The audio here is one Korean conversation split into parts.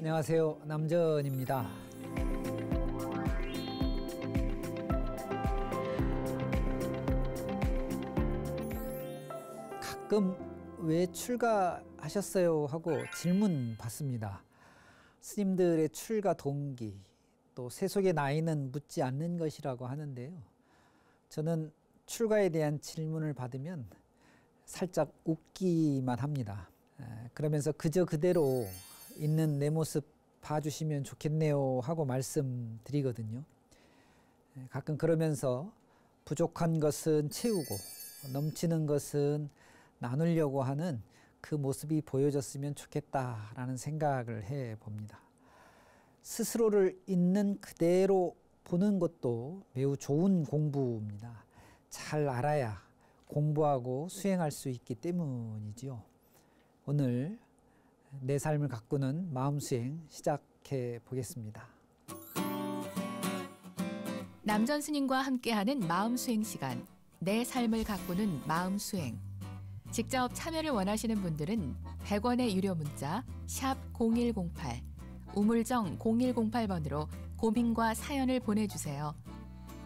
안녕하세요. 남전입니다. 가끔 왜 출가하셨어요? 하고 질문 받습니다. 스님들의 출가 동기, 또 세속의 나이는 묻지 않는 것이라고 하는데요. 저는 출가에 대한 질문을 받으면 살짝 웃기만 합니다. 그러면서 그저 그대로 있는 내 모습 봐주시면 좋겠네요 하고 말씀드리거든요. 가끔 그러면서 부족한 것은 채우고 넘치는 것은 나누려고 하는 그 모습이 보여졌으면 좋겠다라는 생각을 해봅니다. 스스로를 있는 그대로 보는 것도 매우 좋은 공부입니다. 잘 알아야 공부하고 수행할 수 있기 때문이지요. 오늘 내 삶을 가꾸는 마음수행 시작해 보겠습니다. 남전 스님과 함께하는 마음수행 시간, 내 삶을 가꾸는 마음수행. 직접 참여를 원하시는 분들은 100원의 유료 문자 샵 0108, 우물정 0108번으로 고민과 사연을 보내주세요.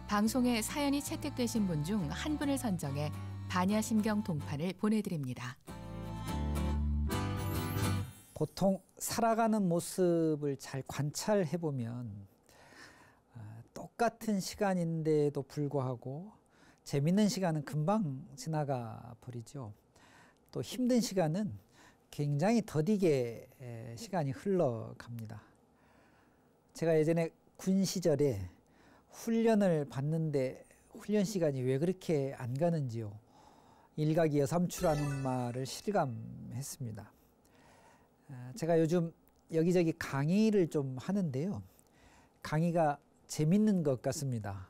방송에 사연이 채택되신 분 중 한 분을 선정해 반야심경 동판을 보내드립니다. 보통 살아가는 모습을 잘 관찰해보면 똑같은 시간인데도 불구하고 재밌는 시간은 금방 지나가 버리죠. 또 힘든 시간은 굉장히 더디게 시간이 흘러갑니다. 제가 예전에 군 시절에 훈련을 받는데 훈련 시간이 왜 그렇게 안 가는지요. 일각이 여삼추라는 말을 실감했습니다. 제가 요즘 여기저기 강의를 좀 하는데요. 강의가 재밌는 것 같습니다.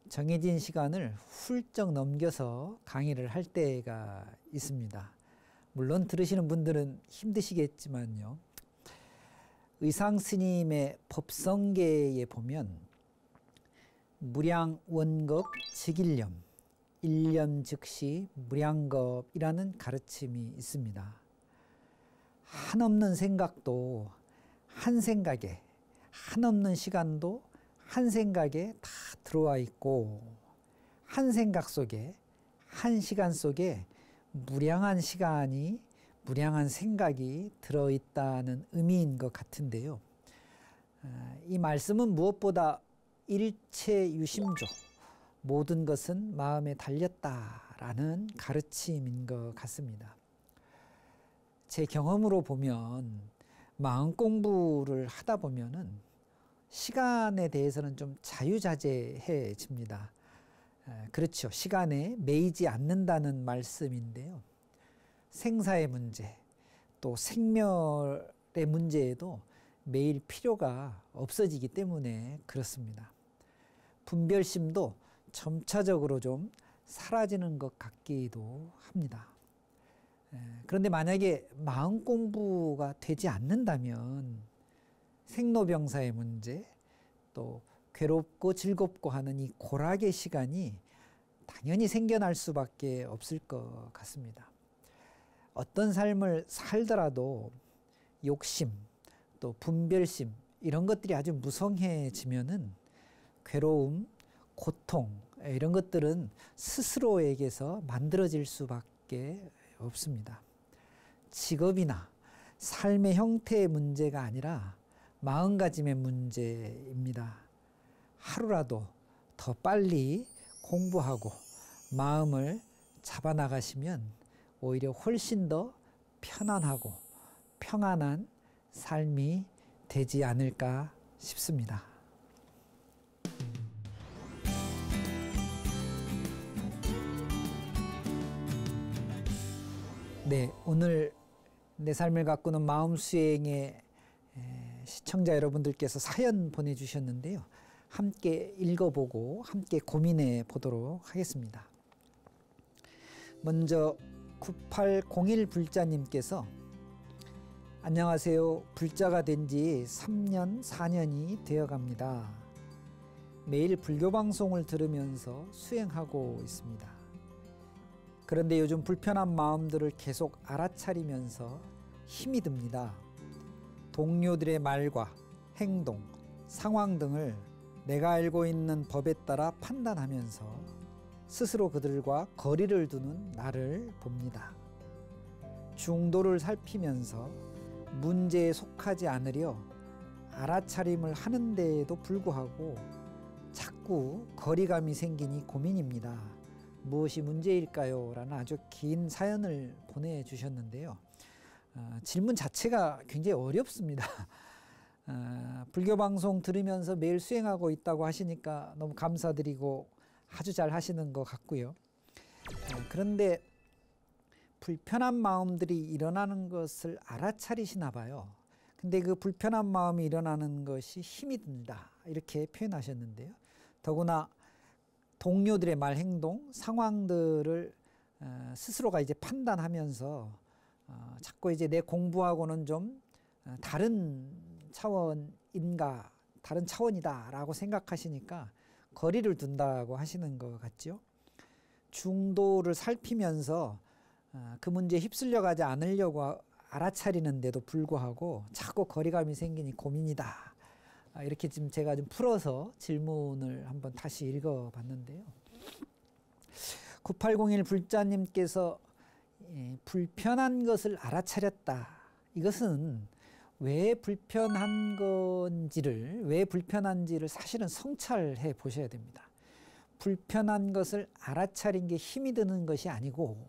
정해진 시간을 훌쩍 넘겨서 강의를 할 때가 있습니다. 물론 들으시는 분들은 힘드시겠지만요. 의상 스님의 법성계에 보면 무량원겁 즉일념, 일념 즉시 무량겁이라는 가르침이 있습니다. 한없는 생각도 한 생각에, 한없는 시간도 한 생각에 다 들어와 있고, 한 생각 속에, 한 시간 속에 무량한 시간이, 무량한 생각이 들어있다는 의미인 것 같은데요. 이 말씀은 무엇보다 일체유심조, 모든 것은 마음에 달렸다라는 가르침인 것 같습니다. 제 경험으로 보면 마음 공부를 하다 보면은 시간에 대해서는 좀 자유자재해집니다. 그렇죠. 시간에 매이지 않는다는 말씀인데요. 생사의 문제, 또 생멸의 문제에도 매일 필요가 없어지기 때문에 그렇습니다. 분별심도 점차적으로 좀 사라지는 것 같기도 합니다. 그런데 만약에 마음 공부가 되지 않는다면 생로병사의 문제, 또 괴롭고 즐겁고 하는 이 고락의 시간이 당연히 생겨날 수밖에 없을 것 같습니다. 어떤 삶을 살더라도 욕심, 또 분별심 이런 것들이 아주 무성해지면은 괴로움, 고통 이런 것들은 스스로에게서 만들어질 수밖에 없습니다. 직업이나 삶의 형태의 문제가 아니라 마음가짐의 문제입니다. 하루라도 더 빨리 공부하고 마음을 잡아나가시면 오히려 훨씬 더 편안하고 평안한 삶이 되지 않을까 싶습니다. 네, 오늘 내 삶을 가꾸는 마음수행에 시청자 여러분들께서 사연 보내주셨는데요. 함께 읽어보고 함께 고민해 보도록 하겠습니다. 먼저 9801 불자님께서 안녕하세요. 불자가 된 지 3년, 4년이 되어갑니다. 매일 불교 방송을 들으면서 수행하고 있습니다. 그런데 요즘 불편한 마음들을 계속 알아차리면서 힘이 듭니다. 동료들의 말과 행동, 상황 등을 내가 알고 있는 법에 따라 판단하면서 스스로 그들과 거리를 두는 나를 봅니다. 중도를 살피면서 문제에 속하지 않으려 알아차림을 하는데에도 불구하고 자꾸 거리감이 생기니 고민입니다. 무엇이 문제일까요? 라는 아주 긴 사연을 보내주셨는데요. 질문 자체가 굉장히 어렵습니다. 불교 방송 들으면서 매일 수행하고 있다고 하시니까 너무 감사드리고 아주 잘 하시는 것 같고요. 그런데 불편한 마음들이 일어나는 것을 알아차리시나 봐요. 근데 그 불편한 마음이 일어나는 것이 힘이 든다 이렇게 표현하셨는데요. 더구나 동료들의 말, 행동, 상황들을 스스로가 이제 판단하면서 자꾸 이제 내 공부하고는 좀 다른 차원인가, 다른 차원이다라고 생각하시니까 거리를 둔다고 하시는 것 같죠. 중도를 살피면서 그 문제에 휩쓸려 가지 않으려고 알아차리는데도 불구하고 자꾸 거리감이 생기니 고민이다. 이렇게 지금 제가 좀 풀어서 질문을 한번 다시 읽어봤는데요. 9801 불자님께서 불편한 것을 알아차렸다. 이것은 왜 불편한 건지를, 왜 불편한지를 사실은 성찰해 보셔야 됩니다. 불편한 것을 알아차린 게 힘이 드는 것이 아니고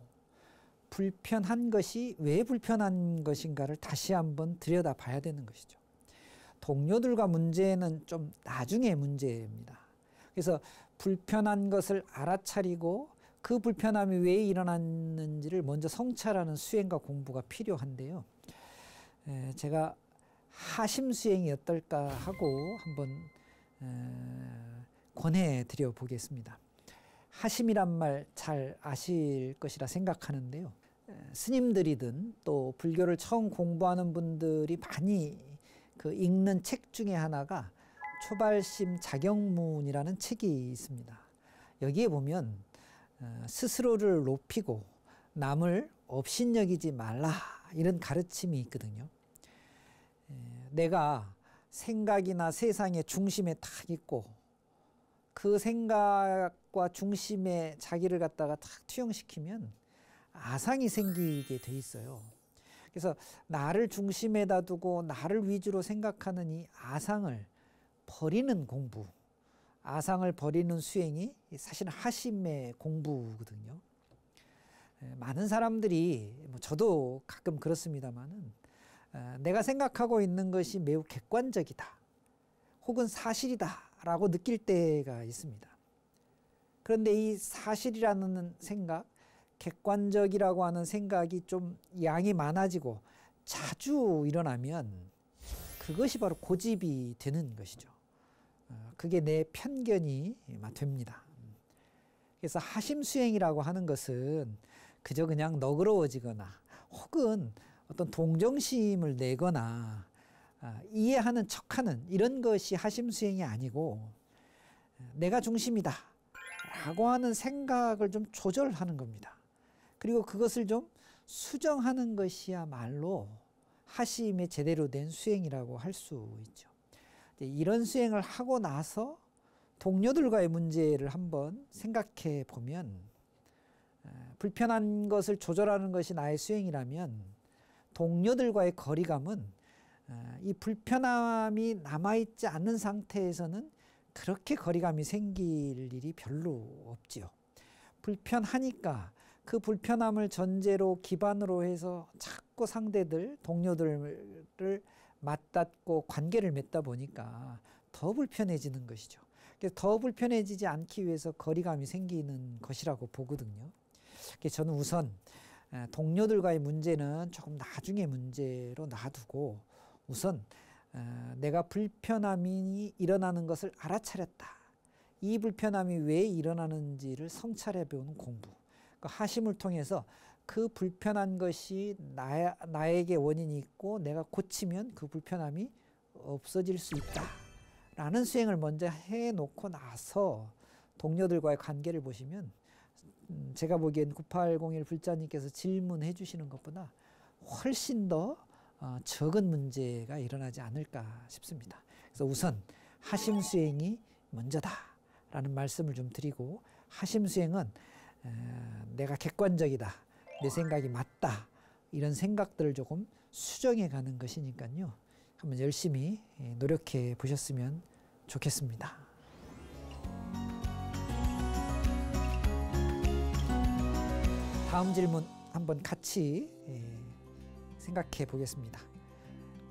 불편한 것이 왜 불편한 것인가를 다시 한번 들여다 봐야 되는 것이죠. 동료들과 문제는 좀 나중에 문제입니다. 그래서 불편한 것을 알아차리고 그 불편함이 왜 일어났는지를 먼저 성찰하는 수행과 공부가 필요한데요. 제가 하심 수행이 어떨까 하고 한번 권해드려 보겠습니다. 하심이란 말 잘 아실 것이라 생각하는데요. 스님들이든 또 불교를 처음 공부하는 분들이 많이 읽는 책 중에 하나가 초발심 자경문이라는 책이 있습니다. 여기에 보면 스스로를 높이고 남을 업신여기지 말라 이런 가르침이 있거든요. 내가 생각이나 세상의 중심에 딱 있고 그 생각과 중심에 자기를 갖다가 딱 투영시키면 아상이 생기게 돼 있어요. 그래서 나를 중심에다 두고 나를 위주로 생각하는 이 아상을 버리는 공부, 아상을 버리는 수행이 사실 하심의 공부거든요. 많은 사람들이, 저도 가끔 그렇습니다만은 내가 생각하고 있는 것이 매우 객관적이다 혹은 사실이다 라고 느낄 때가 있습니다. 그런데 이 사실이라는 생각, 객관적이라고 하는 생각이 좀 양이 많아지고 자주 일어나면 그것이 바로 고집이 되는 것이죠. 그게 내 편견이 됩니다. 그래서 하심 수행이라고 하는 것은 그저 그냥 너그러워지거나 혹은 어떤 동정심을 내거나 이해하는 척하는 이런 것이 하심 수행이 아니고 내가 중심이다 라고 하는 생각을 좀 조절하는 겁니다. 그리고 그것을 좀 수정하는 것이야말로 하심의 제대로 된 수행이라고 할 수 있죠. 이런 수행을 하고 나서 동료들과의 문제를 한번 생각해 보면 불편한 것을 조절하는 것이 나의 수행이라면 동료들과의 거리감은 이 불편함이 남아있지 않는 상태에서는 그렇게 거리감이 생길 일이 별로 없지요. 불편하니까 그 불편함을 전제로 기반으로 해서 자꾸 상대들, 동료들을 맞닿고 관계를 맺다 보니까 더 불편해지는 것이죠. 그래서 더 불편해지지 않기 위해서 거리감이 생기는 것이라고 보거든요. 그래서 저는 우선 동료들과의 문제는 조금 나중에 문제로 놔두고 우선 내가 불편함이 일어나는 것을 알아차렸다. 이 불편함이 왜 일어나는지를 성찰해 보는 공부. 그 하심을 통해서 그 불편한 것이 나에게 원인이 있고 내가 고치면 그 불편함이 없어질 수 있다. 라는 수행을 먼저 해놓고 나서 동료들과의 관계를 보시면 제가 보기엔 9801 불자님께서 질문해 주시는 것보다 훨씬 더 적은 문제가 일어나지 않을까 싶습니다. 그래서 우선 하심 수행이 먼저다라는 말씀을 좀 드리고, 하심 수행은 내가 객관적이다, 내 생각이 맞다, 이런 생각들을 조금 수정해 가는 것이니까요. 한번 열심히 노력해 보셨으면 좋겠습니다. 다음 질문 한번 같이 생각해 보겠습니다.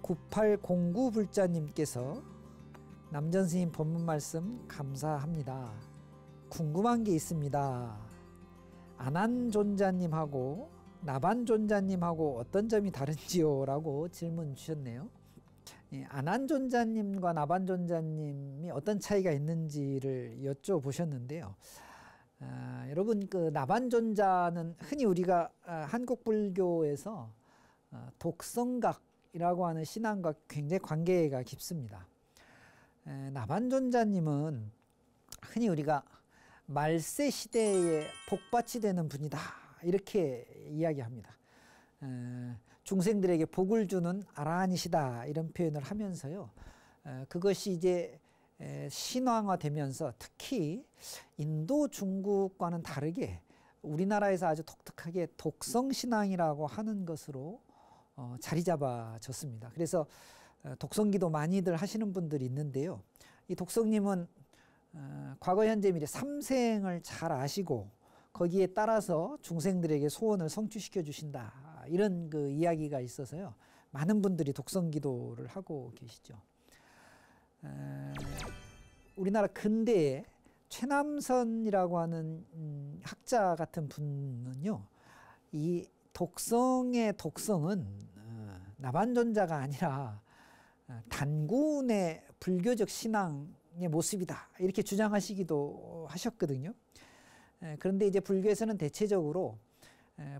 9809불자님께서 남전스님 법문 말씀 감사합니다. 궁금한 게 있습니다. 아난존자님하고 나반존자님하고 어떤 점이 다른지요? 라고 질문 주셨네요. 아난존자님과 나반존자님이 어떤 차이가 있는지를 여쭤보셨는데요. 여러분, 그 나반존자는 흔히 우리가 한국 불교에서 독성각이라고 하는 신앙과 굉장히 관계가 깊습니다. 나반존자님은 흔히 우리가 말세 시대에 복받이 되는 분이다, 이렇게 이야기합니다. 중생들에게 복을 주는 아라한이시다, 이런 표현을 하면서요. 그것이 이제 신앙화되면서 특히 인도 중국과는 다르게 우리나라에서 아주 독특하게 독성신앙이라고 하는 것으로 자리 잡아졌습니다. 그래서 독성기도 많이들 하시는 분들이 있는데요. 이 독성님은 과거 현재 미래 3생을 잘 아시고 거기에 따라서 중생들에게 소원을 성취시켜 주신다, 이런 그 이야기가 있어서요. 많은 분들이 독성기도를 하고 계시죠. 우리나라 근대에 최남선이라고 하는 학자 같은 분은요, 이 독성의 독성은 나반존자가 아니라 단군의 불교적 신앙의 모습이다, 이렇게 주장하시기도 하셨거든요. 그런데 이제 불교에서는 대체적으로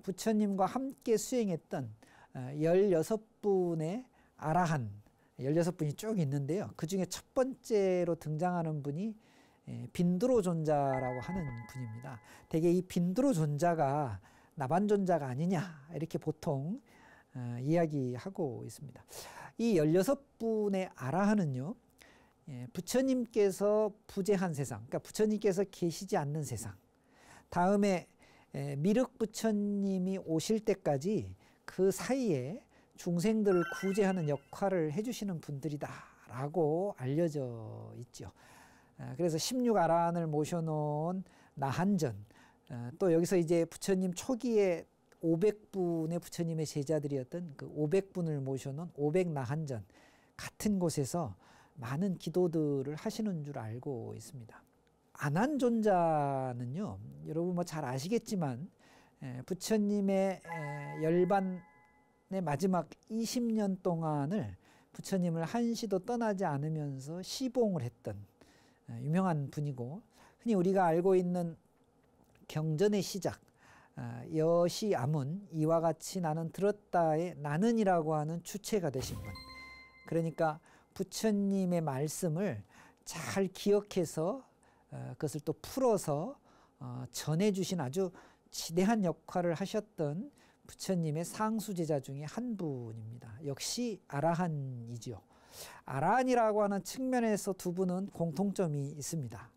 부처님과 함께 수행했던 16분의 아라한, 16분이 쭉 있는데요. 그 중에 첫 번째로 등장하는 분이 빈두로존자라고 하는 분입니다. 대개 이 빈두로존자가 나반존자가 아니냐, 이렇게 보통 이야기하고 있습니다. 이 16분의 아라한은요, 부처님께서 부재한 세상, 그러니까 부처님께서 계시지 않는 세상, 다음에 미륵 부처님이 오실 때까지 그 사이에 중생들을 구제하는 역할을 해주시는 분들이다라고 알려져 있죠. 그래서 16아라한을 모셔놓은 나한전, 또 여기서 이제 부처님 초기에 500분의 부처님의 제자들이었던 그 500분을 모셔놓은 500나한전, 같은 곳에서 많은 기도들을 하시는 줄 알고 있습니다. 아난존자는요, 여러분 뭐 잘 아시겠지만 부처님의 열반의 마지막 20년 동안을 부처님을 한시도 떠나지 않으면서 시봉을 했던 유명한 분이고, 흔히 우리가 알고 있는 경전의 시작, 여시 아문 이와 같이 나는 들었다의 나는이라고 하는 주체가 되신 분, 그러니까 부처님의 말씀을 잘 기억해서 그것을 또 풀어서 전해주신 아주 지대한 역할을 하셨던 부처님의 상수제자 중에 한 분입니다. 역시 아라한이지요. 아라한이라고 하는 측면에서 두 분은 공통점이 있습니다.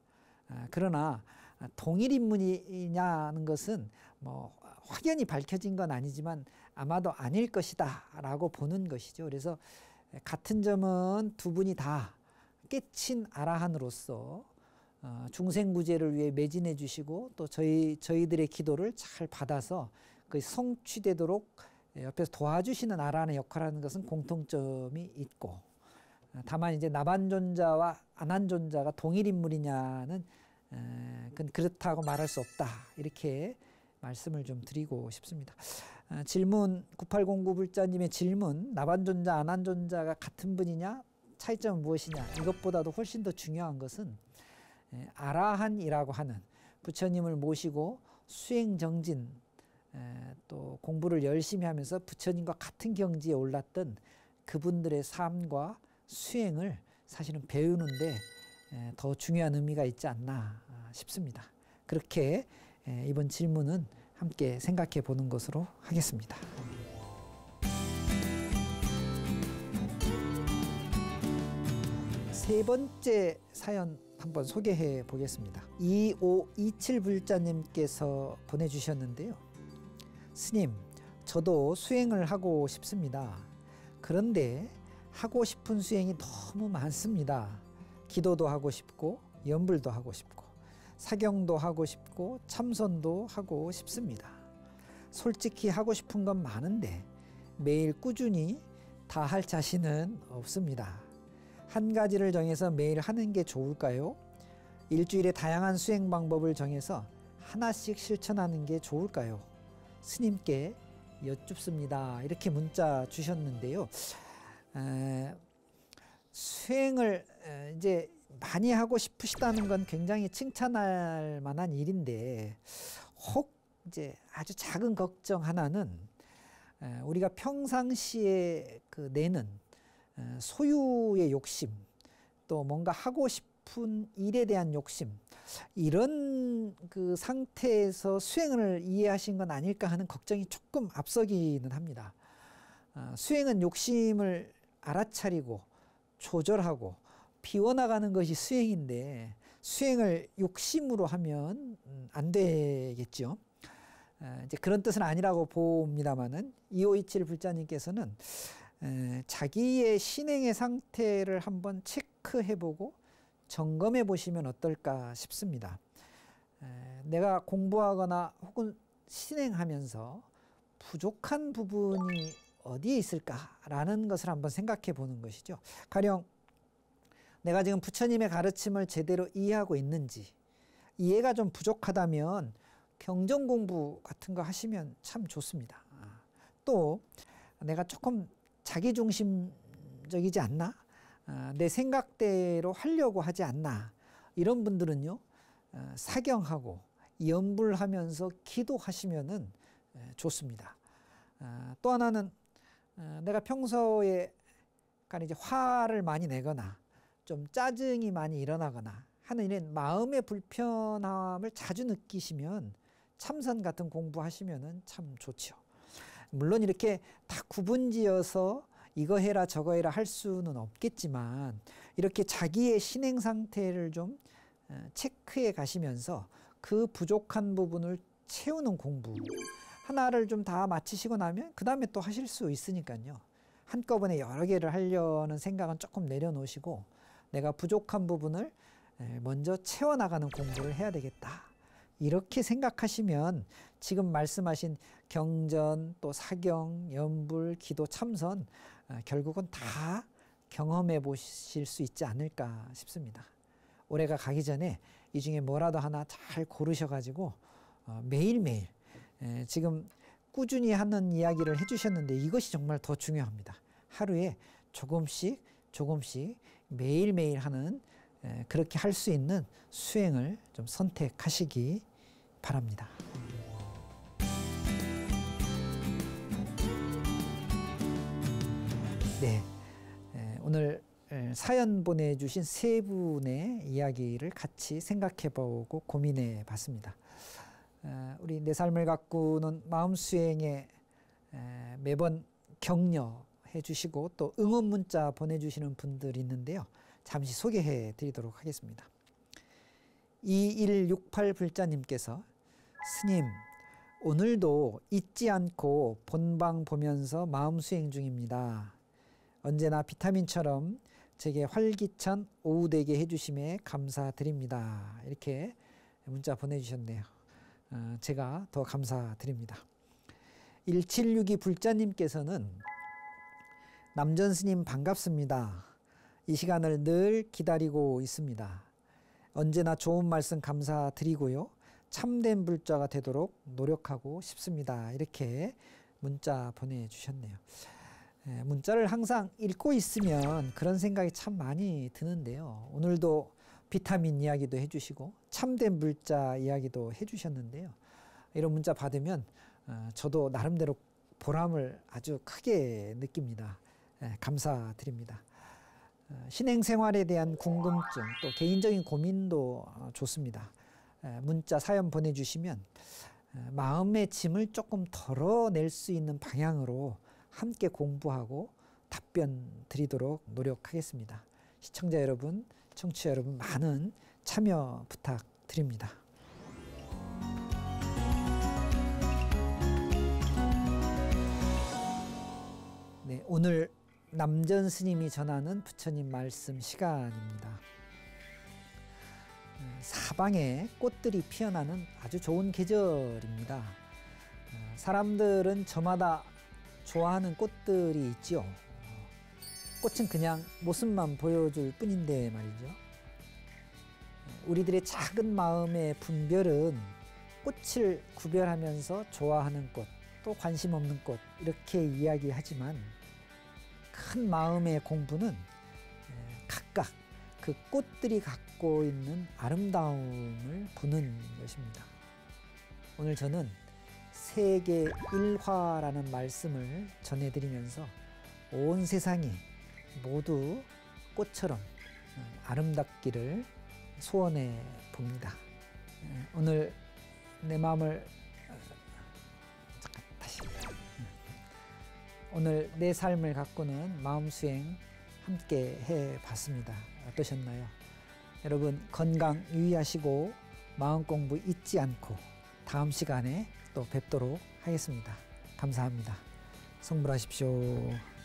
그러나 동일 인물이냐는 것은 뭐 확연히 밝혀진 건 아니지만 아마도 아닐 것이다 라고 보는 것이죠. 그래서 같은 점은 두 분이 다 깨친 아라한으로서 중생구제를 위해 매진해 주시고, 또 저희들의 기도를 잘 받아서 그 성취되도록 옆에서 도와주시는 아라한의 역할하는 것은 공통점이 있고, 다만 이제 나반존자와 아난존자가 동일 인물이냐는 그건 그렇다고 말할 수 없다, 이렇게 말씀을 좀 드리고 싶습니다. 질문 9809불자님의 질문, 나반존자 아난존자가 같은 분이냐, 차이점은 무엇이냐, 이것보다도 훨씬 더 중요한 것은 아라한이라고 하는 부처님을 모시고 수행정진, 또 공부를 열심히 하면서 부처님과 같은 경지에 올랐던 그분들의 삶과 수행을 사실은 배우는데 더 중요한 의미가 있지 않나 싶습니다. 그렇게 이번 질문은 함께 생각해 보는 것으로 하겠습니다. 세 번째 사연 한번 소개해 보겠습니다. 2527 불자님께서 보내주셨는데요. 스님, 저도 수행을 하고 싶습니다. 그런데 하고 싶은 수행이 너무 많습니다. 기도도 하고 싶고 연불도 하고 싶고 사경도 하고 싶고 참선도 하고 싶습니다. 솔직히 하고 싶은 건 많은데 매일 꾸준히 다 할 자신은 없습니다. 한 가지를 정해서 매일 하는 게 좋을까요? 일주일에 다양한 수행 방법을 정해서 하나씩 실천하는 게 좋을까요? 스님께 여쭙습니다. 이렇게 문자 주셨는데요. 수행을 이제 많이 하고 싶으시다는 건 굉장히 칭찬할 만한 일인데, 혹 이제 아주 작은 걱정 하나는 우리가 평상시에 그 내는 소유의 욕심, 또 뭔가 하고 싶은 일에 대한 욕심, 이런 그 상태에서 수행을 이해하신 건 아닐까 하는 걱정이 조금 앞서기는 합니다. 수행은 욕심을 알아차리고 조절하고 비워나가는 것이 수행인데, 수행을 욕심으로 하면 안 되겠죠. 이제 그런 뜻은 아니라고 봅니다만은 2527 불자님께서는 자기의 신행의 상태를 한번 체크해보고 점검해 보시면 어떨까 싶습니다. 내가 공부하거나 혹은 신행하면서 부족한 부분이 어디에 있을까라는 것을 한번 생각해 보는 것이죠. 가령 내가 지금 부처님의 가르침을 제대로 이해하고 있는지, 이해가 좀 부족하다면 경전 공부 같은 거 하시면 참 좋습니다. 또 내가 조금 자기중심적이지 않나? 내 생각대로 하려고 하지 않나? 이런 분들은요, 사경하고 연불하면서 기도하시면은 좋습니다. 또 하나는 내가 평소에 이제 화를 많이 내거나 좀 짜증이 많이 일어나거나 하는 이런 마음의 불편함을 자주 느끼시면 참선 같은 공부하시면은 참 좋죠. 물론 이렇게 다 구분지어서 이거 해라 저거 해라 할 수는 없겠지만, 이렇게 자기의 신행 상태를 좀 체크해 가시면서 그 부족한 부분을 채우는 공부 하나를 좀 다 마치시고 나면 그 다음에 또 하실 수 있으니까요. 한꺼번에 여러 개를 하려는 생각은 조금 내려놓으시고 내가 부족한 부분을 먼저 채워나가는 공부를 해야 되겠다, 이렇게 생각하시면 지금 말씀하신 경전, 또 사경, 연불, 기도, 참선 결국은 다 경험해 보실 수 있지 않을까 싶습니다. 올해가 가기 전에 이 중에 뭐라도 하나 잘 고르셔가지고 매일매일 지금 꾸준히 하는 이야기를 해주셨는데 이것이 정말 더 중요합니다. 하루에 조금씩 매일매일 하는, 그렇게 할 수 있는 수행을 좀 선택하시기 바랍니다. 네, 오늘 사연 보내주신 세 분의 이야기를 같이 생각해보고 고민해봤습니다. 우리 내 삶을 가꾸는 마음 수행에 매번 격려해 주시고 또 응원 문자 보내주시는 분들이 있는데요. 잠시 소개해 드리도록 하겠습니다. 2168 불자님께서 스님, 오늘도 잊지 않고 본방 보면서 마음 수행 중입니다. 언제나 비타민처럼 제게 활기찬 오후 되게 해주심에 감사드립니다. 이렇게 문자 보내주셨네요. 제가 더 감사드립니다. 1762 불자님께서는 남전 스님 반갑습니다. 이 시간을 늘 기다리고 있습니다. 언제나 좋은 말씀 감사드리고요. 참된 불자가 되도록 노력하고 싶습니다. 이렇게 문자 보내주셨네요. 문자를 항상 읽고 있으면 그런 생각이 참 많이 드는데요. 오늘도 비타민 이야기도 해주시고 참된 불자 이야기도 해주셨는데요. 이런 문자 받으면 저도 나름대로 보람을 아주 크게 느낍니다. 감사드립니다. 신행생활에 대한 궁금증, 또 개인적인 고민도 좋습니다. 문자 사연 보내주시면 마음의 짐을 조금 덜어낼 수 있는 방향으로 함께 공부하고 답변 드리도록 노력하겠습니다. 시청자 여러분, 청취자 여러분 많은 참여 부탁드립니다. 네, 오늘 남전 스님이 전하는 부처님 말씀 시간입니다. 사방에 꽃들이 피어나는 아주 좋은 계절입니다. 사람들은 저마다 좋아하는 꽃들이 있죠. 꽃은 그냥 모습만 보여줄 뿐인데 말이죠. 우리들의 작은 마음의 분별은 꽃을 구별하면서 좋아하는 꽃, 또 관심 없는 꽃 이렇게 이야기하지만 큰 마음의 공부는 각각 그 꽃들이 갖고 있는 아름다움을 보는 것입니다. 오늘 저는 세계 일화라는 말씀을 전해드리면서 온 세상이 모두 꽃처럼 아름답기를 소원해 봅니다. 오늘 내 마음을 오늘 내 삶을 가꾸는 마음수행 함께 해봤습니다. 어떠셨나요? 여러분 건강 유의하시고 마음 공부 잊지 않고 다음 시간에 또 뵙도록 하겠습니다. 감사합니다. 성불하십시오.